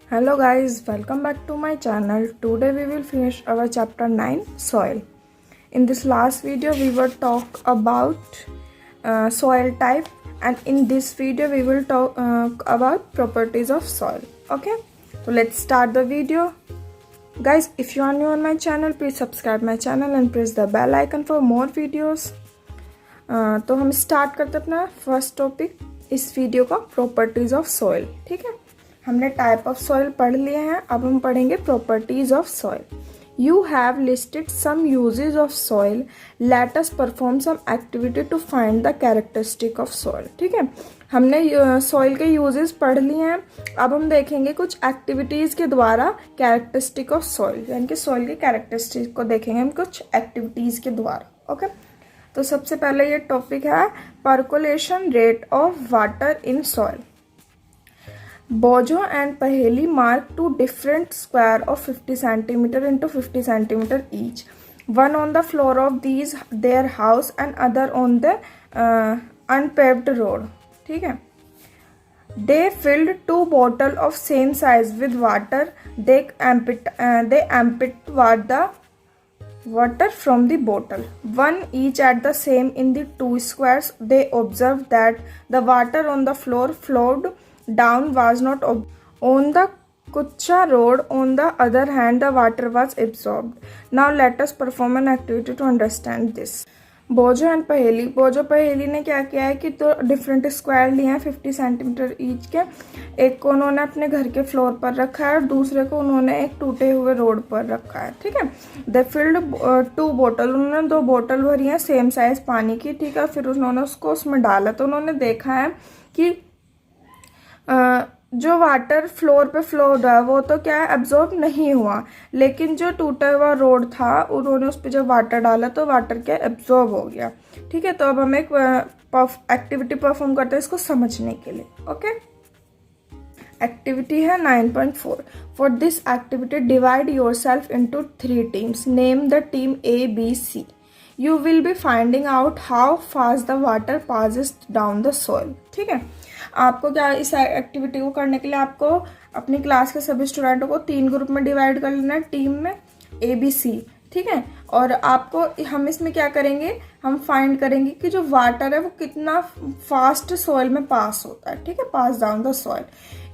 Hello guys, welcome back to my channel. Today we will finish our chapter 9 soil. In this last video we will talk about soil type, and in this video we will talk about properties of soil. Okay, so let's start the video. Guys, if you are new on my channel, please subscribe my channel and press the bell icon for more videos. तो हम start करते अपना first topic इस video का, properties of soil. ठीक है, हमने type of soil पढ़ लिए हैं, अब हम पढ़ेंगे properties of soil. You have listed some uses of soil, let us perform some activity to find the characteristic of soil. ठीक है, हमने सॉइल के यूजेस पढ़ लिए हैं, अब हम देखेंगे कुछ एक्टिविटीज के द्वारा कैरेक्टरिस्टिक ऑफ सॉइल, यानी कि सॉइल के कैरेक्टरिस्टिक को देखेंगे हम कुछ एक्टिविटीज के द्वारा. ओके, तो सबसे पहले ये टॉपिक है percolation rate of water in soil. बोजो एंड पहेली mark two different square of 50 centimetre into 50 centimetre each, one on the floor of these their house and other on the unpaved road. ठीक है, they filled 2 bottles of same size with water. They emptied the water from the bottle, one each at the same in the 2 squares. They observed that the water on the floor flowed down was not on the Kucha road. On the other hand, the water was absorbed. Now let us perform an activity to understand this. बोजो and पहेली. बोजो पहेली ने क्या किया है कि तो डिफरेंट स्क्वायर लिए हैं 50 सेंटीमीटर ईच के. एक को उन्होंने अपने घर के फ्लोर पर रखा है और दूसरे को उन्होंने एक टूटे हुए रोड पर रखा है. ठीक है, दे फिल्ड 2 बोतल, उन्होंने 2 बोतल भरी हैं सेम साइज पानी की. ठीक है, फिर उन्होंने उसको उसमें डाला तो उन्होंने देखा है कि जो वाटर फ्लोर पे फ्लो हो रहा है वो तो क्या है, एब्जॉर्ब नहीं हुआ, लेकिन जो टूटा हुआ रोड था उन्होंने उस पर जब वाटर डाला तो वाटर क्या एब्जॉर्ब हो गया. ठीक है, तो अब हम एक एक्टिविटी परफॉर्म करते हैं इसको समझने के लिए. ओके, एक्टिविटी है 9.4. For this activity divide your self into 3 teams. Name the team A-B-C. You will be finding out how fast the water passes down the soil. ठीक है, आपको क्या इस एक्टिविटी को करने के लिए आपको अपनी क्लास के सभी स्टूडेंटों को 3 ग्रुप में डिवाइड कर लेना है, टीम में A-B-C. ठीक है, और आपको हम इसमें क्या करेंगे, हम फाइंड करेंगे कि जो वाटर है वो कितना फास्ट सॉइल में पास होता है. ठीक है, pass down the soil.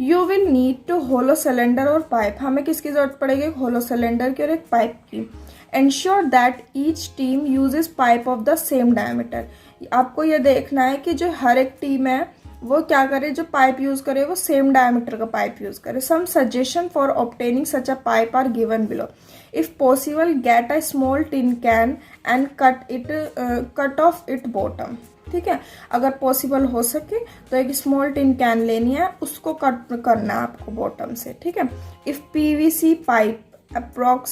You will need to hollow cylinder और पाइप. हमें किसकी जरूरत पड़ेगी, एक होलो सिलेंडर की और एक पाइप की. Ensure that each team uses pipe of the same diameter. आपको ये देखना है कि जो हर एक टीम है वो क्या करे, जो पाइप यूज करे वो सेम डायमीटर का पाइप यूज करे. Some suggestion for obtaining such a pipe are given below. If possible get a small tin can and cut off it bottom. ठीक है, अगर पॉसिबल हो सके तो एक स्मॉल टिन कैन लेनी है, उसको कट करना है आपको बॉटम से. ठीक है, if PVC pipe approx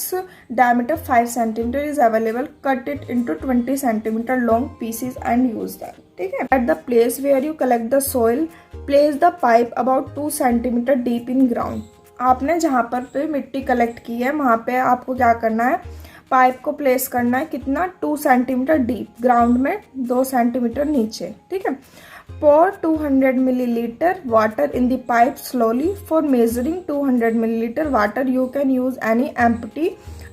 diameter 5 cm is available, cut it into 20 cm long pieces and use them. ठीक है, at the place where you collect the soil, place the pipe about 2 cm deep in ground. आपने जहाँ पर पे मिट्टी collect की है वहाँ पे आपको क्या करना है, पाइप को प्लेस करना है कितना, 2 सेंटीमीटर डीप, ग्राउंड में 2 सेंटीमीटर नीचे. ठीक है, pour 200 milliliter water in the pipe slowly. For measuring 200 milliliter water, you can use any empty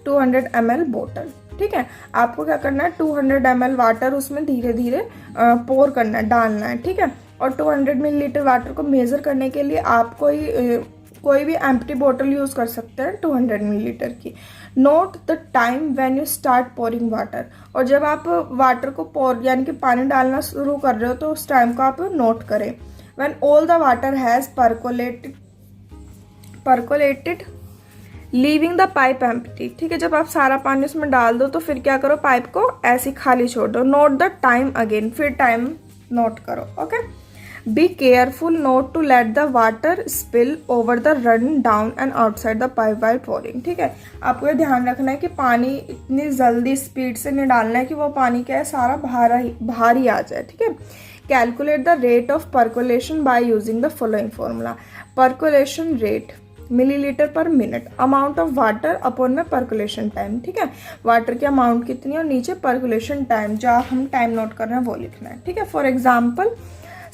200 ml bottle. ठीक है, आपको क्या करना है, 200 ml वाटर उसमें धीरे धीरे पोर करना है, डालना है. ठीक है, और 200 मिलीलीटर वाटर को मेजर करने के लिए आप कोई भी एम्प्टी बोतल यूज कर सकते हैं 200 मिलीलीटर की. Note the time when you start pouring water. और जब आप वाटर को पोर यानी कि पानी डालना शुरू कर रहे हो तो उस टाइम को आप नोट करें. When all the water has percolated leaving the pipe empty. ठीक है, जब आप सारा पानी उसमें डाल दो तो फिर क्या करो, पाइप को ऐसे खाली छोड़ दो. नोट द टाइम अगेन, फिर टाइम नोट करो. Okay, be careful not to let the water spill over the run down and outside the pipe while pouring. ठीक है, आपको ये ध्यान रखना है कि पानी इतनी जल्दी स्पीड से नहीं डालना है कि वो पानी क्या है सारा बाहर ही आ जाए. ठीक है, calculate the rate of percolation by using the following formula. Percolation rate millilitre पर minute, amount of water upon में परकुलेशन टाइम. ठीक है, वाटर की अमाउंट कितनी है और नीचे परकुलेशन टाइम, जो हम टाइम नोट कर रहे हैं वो लिखना है. ठीक है, for example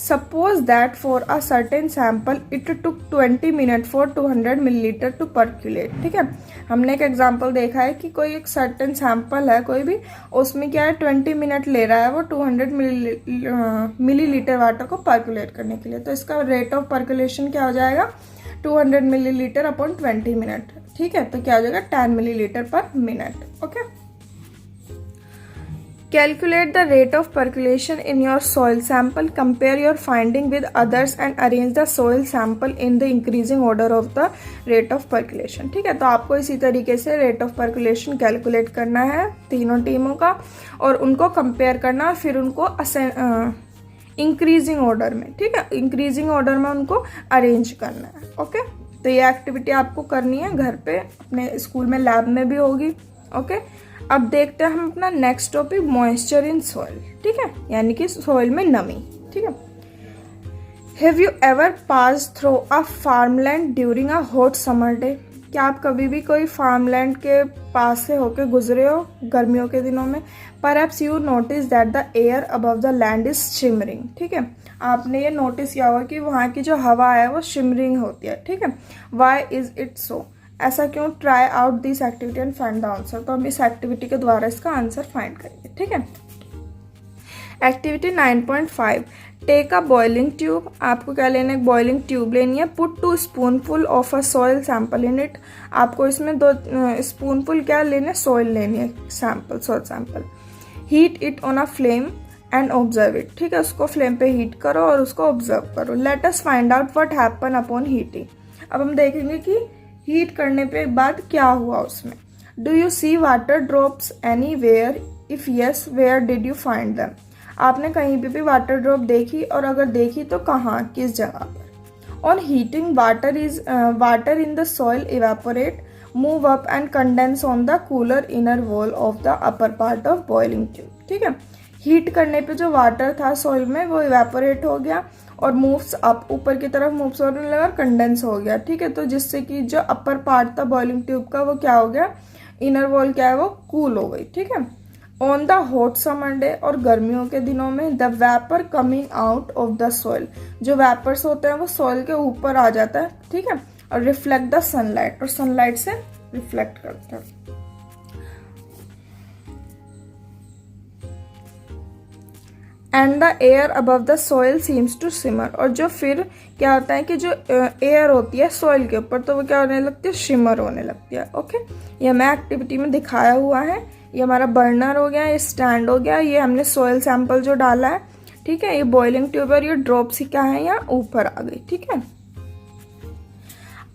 suppose that for a certain sample it took 20 minute for 200 millilitre to percolate. ठीक है, हमने एक एग्जांपल देखा है कि कोई एक सर्टेन सैम्पल है कोई भी, उसमें क्या है 20 मिनट ले रहा है वो 200 मिलीलीटर वाटर को पर्कुलेट करने के लिए। तो इसका रेट ऑफ पर्कुलेशन क्या हो जाएगा 200 मिलीलीटर अपॉन 20 मिनट। ठीक है, तो क्या हो जाएगा 10 मिलीलीटर पर minute. Okay, Calculate the rate of percolation in your soil sample. Compare your finding with others and arrange the soil sample in the increasing order of the rate of percolation. ठीक है, तो आपको इसी तरीके से rate of percolation calculate करना है तीनों टीमों का और उनको कंपेयर करना और फिर उनको इंक्रीजिंग ऑर्डर में, ठीक है, इंक्रीजिंग ऑर्डर में उनको अरेंज करना है। ओके, तो ये एक्टिविटी आपको करनी है घर पे, अपने स्कूल में लैब में भी होगी। ओके, अब देखते हैं हम अपना next topic moisture in soil. ठीक है, यानी कि सॉइल में नमी। ठीक है, have you ever pass through a farmland during a hot summer day? क्या आप कभी भी कोई फार्मलैंड के पास से होकर गुजरे हो गर्मियों के दिनों में? Perhaps you notice that the air above the land is shimmering. ठीक है, आपने ये नोटिस किया होगा कि वहाँ की जो हवा है वो शिमरिंग होती है। ठीक है, वाई इज इट सो? ऐसा क्यों? Try out this activity and find the answer. तो हम इस एक्टिविटी के द्वारा इसका आंसर फाइंड करेंगे। ठीक है, activity 9.5 take a boiling tube. आपको क्या लेना है? एक बॉइलिंग ट्यूब लेनी है। Put 2 spoonful of a soil sample in it. आपको इसमें 2 स्पूनफुल क्या लेने? सॉइल लेनी है, sample, soil sample. Heat it on a flame and observe it. ठीक है, उसको फ्लेम पे हीट करो और उसको ऑब्जर्व करो। Late us find out what happen upon heating. अब हम देखेंगे कि हीट करने पे बाद क्या हुआ उसमें। Do you see water drops anywhere? If yes, where did you find them? आपने कहीं पे भी वाटर ड्रॉप देखी और अगर देखी तो कहाँ, किस जगह पर? On heating water in the soil evaporate, move up and condense on the cooler inner wall of the upper part of boiling tube. ठीक है, हीट करने पे जो वाटर था सॉइल में वो इवेपोरेट हो गया और मूव्स अप, ऊपर की तरफ मूव्स होने लगा, कंडेंस हो गया। ठीक है, तो जिससे कि जो अपर पार्ट था बॉइलिंग ट्यूब का वो क्या हो गया, इनर वॉल क्या है वो कूल हो गई। ठीक है, on the hot summer day, और गर्मियों के दिनों में the vapour coming out of the soil, जो वेपर्स होते हैं वो सॉइल के ऊपर आ जाता है। ठीक है, और रिफ्लेक्ट द सनलाइट, और सनलाइट से रिफ्लेक्ट करता है। And the air above the soil seems to simmer, और जो फिर क्या होता है कि जो एयर होती है सॉइल के ऊपर तो वो क्या होने लगती है, शिमर होने लगती है। ओके, ये हमें एक्टिविटी में दिखाया हुआ है। ये हमारा बर्नर हो गया, ये स्टैंड हो गया, ये हमने सॉइल सैंपल जो डाला है। ठीक है, ये बॉइलिंग ट्यूब और ये ड्रॉप्स ही क्या है यहाँ ऊपर आ गई। ठीक है,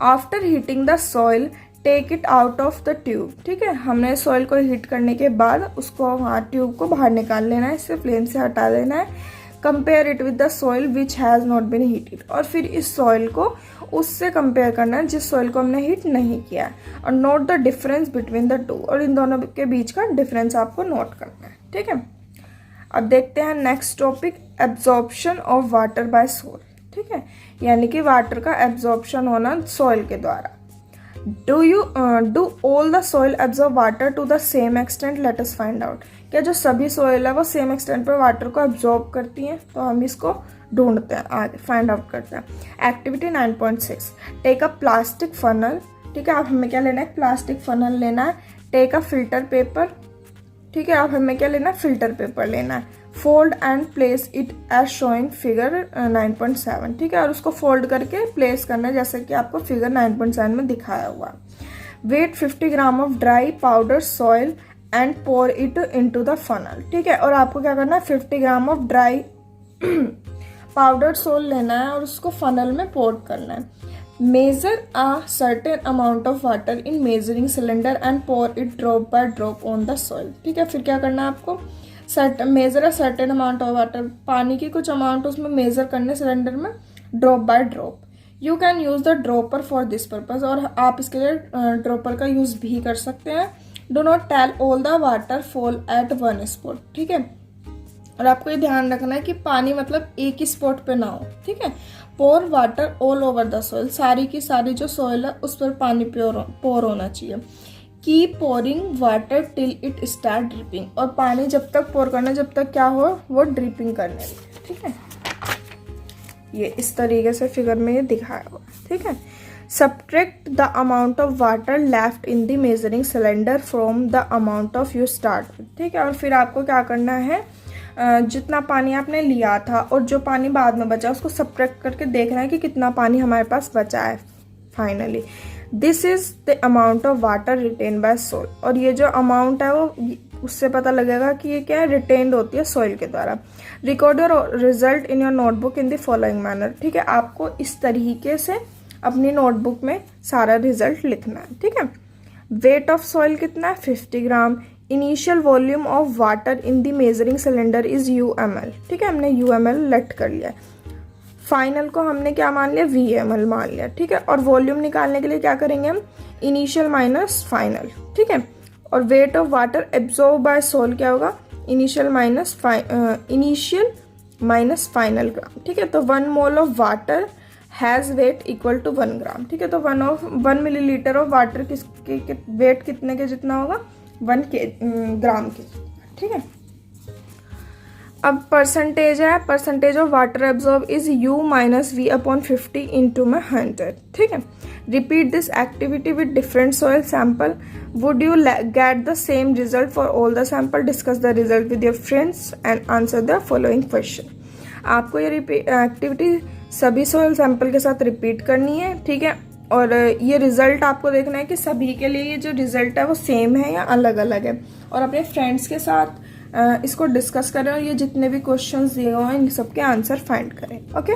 after heating the soil take it out of the tube. ठीक है, हमने सॉइल को हीट करने के बाद उसको वहाँ ट्यूब को बाहर निकाल लेना है, इसे फ्लेम से हटा देना है। Compare it with the soil which has not been heated, और फिर इस सॉइल को उससे कंपेयर करना है जिस सॉइल को हमने हीट नहीं किया है। और note the difference between the two, और इन दोनों के बीच का डिफरेंस आपको नोट करना है। ठीक है, अब देखते हैं next topic absorption of water bye soil. ठीक है, यानी कि वाटर का एब्जॉर्प्शन होना सॉइल के द्वारा। Do all the soil absorb water to the same extent? Let us find out. क्या जो सभी सॉइल है वो सेम एक्सटेंट पर वाटर को एब्जॉर्ब करती हैं? तो हम इसको ढूंढते हैं, आगे फाइंड आउट करते हैं। Activity 9.6 take a plastic funnel. ठीक है, अब हमें क्या लेना है, प्लास्टिक फनल लेना है। Take a filter paper. ठीक है, अब हमें क्या लेना है, फिल्टर पेपर लेना है। Fold and place it as showing figure 9.7। ठीक है, और उसको फोल्ड करके प्लेस करना है जैसे कि आपको फिगर 9.7 में दिखाया हुआ। Weigh 50 gram of dry powder soil and pour it into the funnel. ठीक है, और आपको क्या करना है, 50 gram of dry powder soil लेना है और उसको फनल में पोर करना है। Measure a certain amount of water in measuring cylinder and pour it drop by drop on the soil. ठीक है, फिर क्या करना है आपको, measure a certain amount of water, पानी की कुछ अमाउंट उसमें मेजर करने सिलेंडर में, drop by drop. You can use the dropper for this purpose, और आप इसके लिए ड्रॉपर का यूज भी कर सकते हैं। डो नॉट टेल all the water fall at one spot. ठीक है, और आपको ये ध्यान रखना है कि पानी मतलब एक ही स्पॉट पे ना हो। ठीक है, pour water all over the soil, सारी की सारी जो सॉइल है उस पर पानी पोर होना चाहिए। Keep pouring water till it start dripping, और पानी जब तक पोर करना जब तक क्या हो वो ड्रिपिंग करने लगे। ठीक है, ये इस तरीके से फिगर में ये दिखाया हुआ है, ठीक है। Subtract the amount of water left in the measuring cylinder from the amount of you start, ठीक है। और फिर आपको क्या करना है, जितना पानी आपने लिया था और जो पानी बाद में बचा उसको सब्ट्रैक्ट करके देखना है कि कितना पानी हमारे पास बचा है finally. This is the amount of water written by soil, और ये जो अमाउंट है वो उससे पता लगेगा कि ये क्या है, रिटेन्ड होती है सॉइल के द्वारा। Record your result in your notebook in the following manner, ठीक है। आपको इस तरीके से अपनी नोटबुक में सारा रिजल्ट लिखना है, ठीक है। वेट ऑफ सॉइल कितना है, 50 gram. Initial volume of water in the measuring cylinder is UmL, ठीक है। हमने UmL लेट कर लिया। फाइनल को हमने क्या मान लिया, VmL मान लिया, ठीक है। और वॉल्यूम निकालने के लिए क्या करेंगे हम, इनिशियल माइनस फाइनल, ठीक है। और weight of water absorb by soil क्या होगा, इनिशियल माइनस फाइनल ग्राम, ठीक है। तो 1 mole of water has weight equal to 1 gram, ठीक है। तो 1 मिलीलीटर ऑफ वाटर किसके वेट कितने के जितना होगा, 1 ग्राम के, ठीक है। अब परसेंटेज है, percentage of water absorb is U minus V upon 50 into में 100, ठीक है। Repeat this activity with different soil sample, would you get the same result for all the sample, discuss the result with your friends and answer the following question. आपको ये activity सभी soil sample के साथ repeat करनी है, ठीक है। और ये रिजल्ट आपको देखना है कि सभी के लिए ये जो रिजल्ट है वो सेम है या अलग अलग है, और अपने फ्रेंड्स के साथ इसको डिस्कस करें और ये जितने भी क्वेश्चंस दिए हुए हैं इन सबके आंसर फाइंड करें, okay.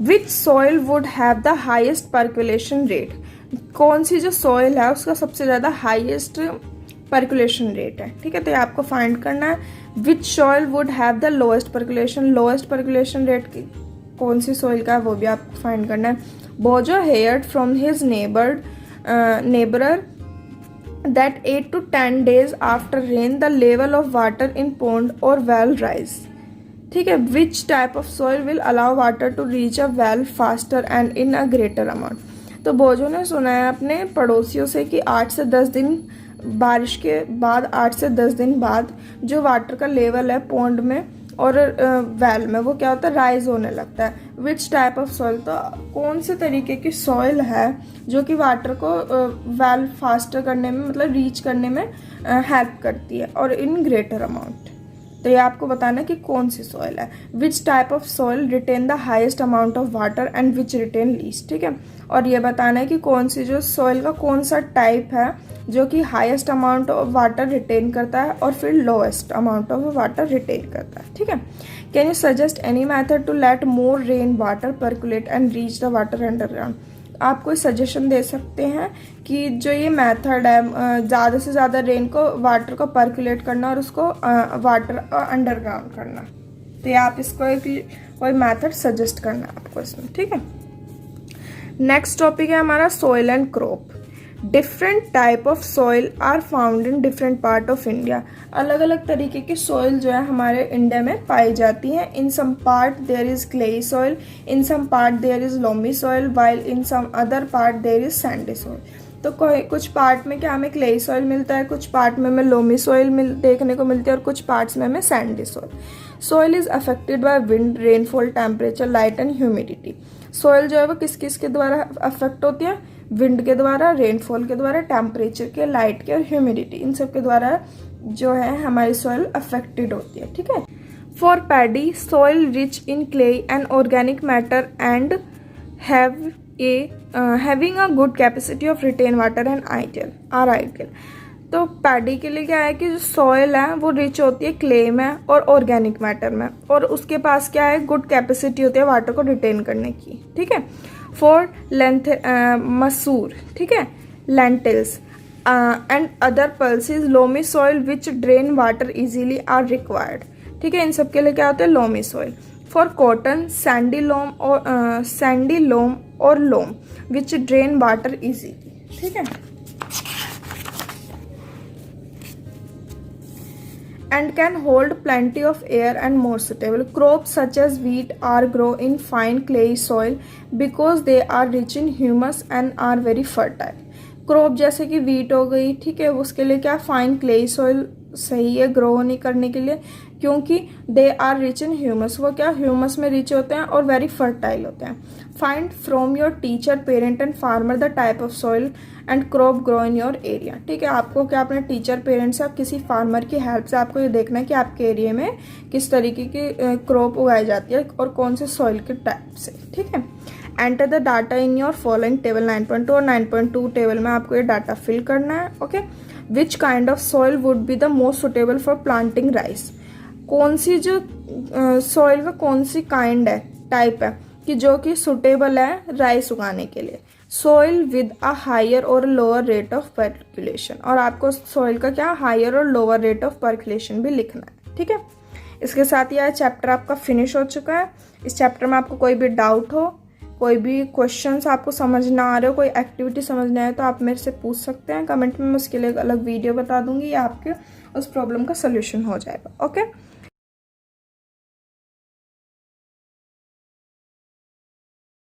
Which soil would have the highest percolation rate, कौन सी जो सॉइल है उसका सबसे ज़्यादा हाईएस्ट पर्कुलेशन रेट है, ठीक है। तो ये आपको फाइंड करना है। विच soil would have the lowest percolation rate कौन सी सॉइल का है वो भी आपको फाइंड करना है। बोजो heard from his नेबरर that 8 to 10 days after rain the level of water in pond or well rise, ठीक है। which type of soil will allow water to reach a well faster and in a greater amount, तो बोझो ने सुना है अपने पड़ोसियों से कि 8 से 10 दिन बारिश के बाद 8 से 10 दिन बाद जो वाटर का लेवल है पॉन्ड में और वेल में वो क्या होता है, राइज होने लगता है। विच टाइप ऑफ सॉइल, तो कौन से तरीके की सॉइल है जो कि वाटर को वेल फास्टर करने में मतलब रीच करने में हेल्प करती है और इन ग्रेटर अमाउंट। तो ये आपको बताना है कि कौन सी सॉइल है। Which type of soil retain the highest amount of water and which retain least, ठीक है। और ये बताना है कि कौन सी जो सॉइल का कौन सा टाइप है जो कि highest amount of water retain करता है और फिर lowest amount of water retain करता है, ठीक है। Can you suggest any method to let more rain water percolate and reach the water underground, आप कोई सजेशन दे सकते हैं कि जो ये मेथड है ज़्यादा से ज़्यादा रेन को वाटर को पर्कुलेट करना और उसको वाटर अंडरग्राउंड करना, तो ये आप इसको एक कोई मेथड सजेस्ट करना आपको इसमें, ठीक है। नेक्स्ट टॉपिक है हमारा soil and crop. Different type of soil are found in different part of India, अलग अलग तरीके की सॉइल जो है हमारे इंडिया में पाई जाती हैं। In some part there is clayey soil, in some part there is loamy soil, while in some other part there is sandy soil. तो कुछ पार्ट में क्या हमें क्लेई सॉइल मिलता है, कुछ पार्ट में हमें लोमी सॉइल देखने को मिलती है और कुछ पार्ट्स में हमें Sandy soil. Soil is affected by wind, rainfall, temperature, light and humidity. Soil जो है वो किस किस के द्वारा अफेक्ट होती है, विंड के द्वारा, रेनफॉल के द्वारा, टेम्परेचर के, लाइट के और ह्यूमिडिटी, इन सब के द्वारा जो है हमारी सॉइल अफेक्टेड होती है, ठीक है। For paddy soil rich in clay and organic matter and having a good capacity of retain water and ideal. तो पैडी के लिए क्या है कि जो सॉइल है वो रिच होती है क्ले में और ऑर्गेनिक मैटर में, और उसके पास क्या है, गुड कैपेसिटी होती है वाटर को रिटेन करने की, ठीक है। फॉर लेंथ मसूर, ठीक है, lentils and other pulses loamy soil which drain water easily are required, ठीक है। इन सब के लिए क्या होता है, loamy soil. For cotton sandy loam और loam which drain water easily, ठीक है। and can hold plenty of air and more suitable. Crops such as wheat are grow in fine clay soil because they are rich in humus and are very fertile. Crop जैसे कि wheat हो गई, ठीक है, उसके लिए क्या fine clayey soil सही है ग्रो नहीं करने के लिए, क्योंकि they are rich in humus, वो क्या ह्यूमस में रिच होते हैं और वेरी फर्टाइल होते हैं। Find from your teacher, parent and farmer the type of soil and crop grow in your area. ठीक है, आपको क्या अपने टीचर, पेरेंट्स या किसी फार्मर की हेल्प से आपको ये देखना है कि आपके एरिया में किस तरीके की क्रॉप उगाई जाती है और कौन से सॉइल के टाइप से। ठीक है, enter the data in your following table. 9.2 और 9.2 टेबल में आपको ये डाटा फिल करना है। Okay, which kind of soil would be the most suitable for planting rice. कौन सी जो सॉइल का कौन सी काइंड है, टाइप है कि जो कि सुटेबल है राइस उगाने के लिए। सॉइल विद अ हायर और लोअर रेट ऑफ पर्कुलेशन, और आपको सॉइल का क्या हायर और लोअर रेट ऑफ पर्कुलेशन भी लिखना है। ठीक है, इसके साथ यह चैप्टर आपका फिनिश हो चुका है। इस चैप्टर में आपको कोई भी डाउट हो, कोई भी क्वेश्चंस आपको समझ ना आ रहे हो, कोई एक्टिविटी समझ ना आए तो आप मेरे से पूछ सकते हैं कमेंट में, मैं उसके लिए एक अलग वीडियो बता दूंगी या आपके उस प्रॉब्लम का सोल्यूशन हो जाएगा। ओके।